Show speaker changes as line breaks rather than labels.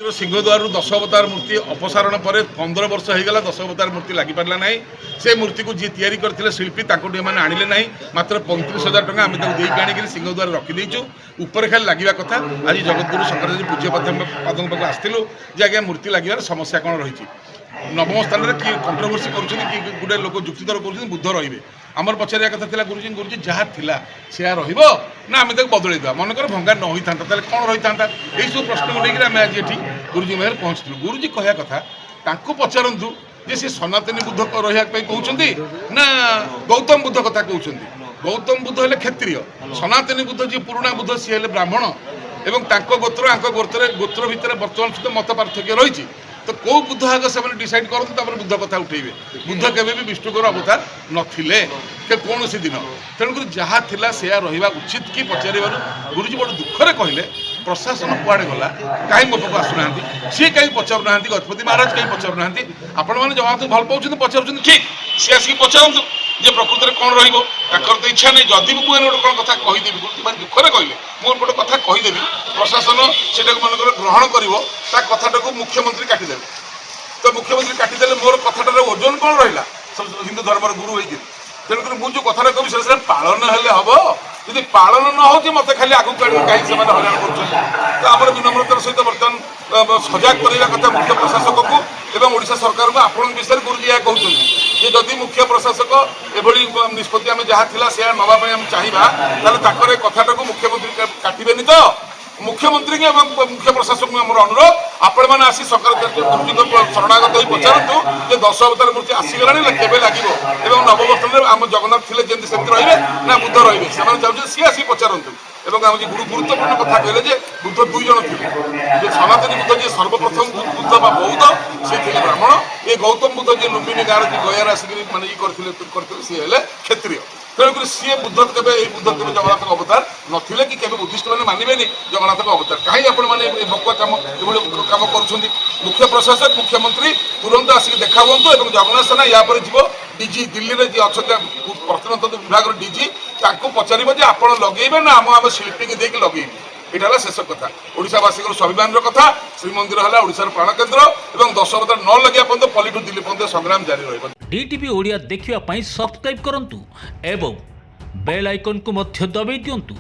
सिंहद्वार 10 अवतार मूर्ति अपसारण पर 15 वर्ष होगा 10 अवतार मूर्ति लगी पारा ना से मूर्ति को जी तैयारी करते शिल्पी आनिले ना मात्र 35,000 टका आम देकी सिंहद्वार रखीदेचु ऊपर खाली लगे कथा आज जगतगुरु शंकर पूज्य पादों पाक आसलु जे आज्ञा मूर्ति लगे समस्या कौन रही नवम स्थान में किए कंट्रोवर्सी कर गोटे लोक जुक्तितर कर बुद्ध रे आमर पचारिया कथा था गुरुजी गुरुजी जहाँ थिला से ना आम बदल मनकर भंगा न होता कौन रही था यही सब प्रश्न को लेकर आम आज ये गुरुजी मेहर पहुँचलु गुरुजी कहया कथा पचारतु जे सी सनातनी बुद्ध रहा कहते ना गौतम बुद्ध कथा कहते गौतम बुद्ध है क्षत्रिय सनातनी बुद्ध जी पुराणा बुद्ध सी है ब्राह्मण एवं गोत्र गोत्र भितर बर्तमान सुधा मत पार्थक्य रही तो कौ बुद्ध आग से डिसाइड करते बुद्ध कथा उठेबे बुद्ध केवे भी विष्णुकर अवतार नथिले कौन सी दिन तेणुक जहाँ थिला से रहा उचित कि पचार गुरुजी बड़ दुखरे कहले प्रशासन कुआड़े गला कहीं मो पाक आसुना सी कहीं पचारू ना गजपति महाराज कहीं पचारू ना आपण मैंने जहाँ भल पाँच पचार ठीक सी आसिक पचारतु जे प्रकृत में कौन रही तो इच्छा नहीं जदि भी मुझे गोटे कौन कथा कहीदेवी गुरुजी मैंने दुखरे कहले मुझे गोटे कथा कहीदेवी प्रशासन से मनकर ग्रहण कर कथा मुख्यमंत्री काटिदेवे तो मुख्यमंत्री काटिदेले मोर कथाटार ओजन कौन रहा हिंदू धर्मर गुरु होगी तेणुकर मुझे कथा कवि से पालन हेल्ले हम जी पालन न हो मत खाली आगू कहीं हईराण कर विनम्रतार सहित बर्तमान सजग करवा कथा मुख्य प्रशासक को ओडिशा सरकार को आपण विषय गुरुजी यह कहते हैं जदि मुख्य प्रशासक एभली निष्पत्ति आम जहाँ था से नापी आम चाहिए कथाटा को मुख्यमंत्री काटबेनि तो मुख्यमंत्री मुख्य प्रशासक आम अनुरोध आपण मैंने आसी सरकार शरणागत हो पचारतु जे 10 अवतार मूर्ति आसीगला केवे लगे नववर्षन आम जगन्नाथ थे जमी सेमती रही ना बुद्ध रही चाहते सी आसी पचारतु आम गुरु गुरुत्वपूर्ण कथा कहले बुद्ध 2 जन थे सनातनी बुद्ध जी सर्वप्रथम बुद्ध बौद्ध सी थे ब्राह्मण ये गौतम बुद्ध जी लुम्बिनी गाँव गयार आसिक माने करते सी है क्षत्रिय तेणुक सी बुद्ध के बुद्ध के जगन्नाथ अवतार नथिले कि बुद्धिस्ट मैंने मानवे जगन्नाथ अवतार कहीं आपण मैंने भकुआ कम कम कर मुख्य प्रशासक मुख्यमंत्री तुरंत आसिक देखा हूँ जगन्नाथ सेना या जीव डीजी दिल्ली में जी अच्छा प्रत्नतंत्र विभाग डीजी पचार आप लगे ना आम शिल्पी देख लगे यहाँ है शेष कथा ओडावासी स्वाभिमान कथा श्रीमंदिर है ओडार प्राणकेन्द्र और 10 अवतार न लगे पर्यटन पल्ली टू दिल्ली पर्यटन संग्राम जारी रही
डीटीवी ओडिया देखिवा सब्सक्राइब करंतु एवं बेल आइकन को दबाई दियंतु।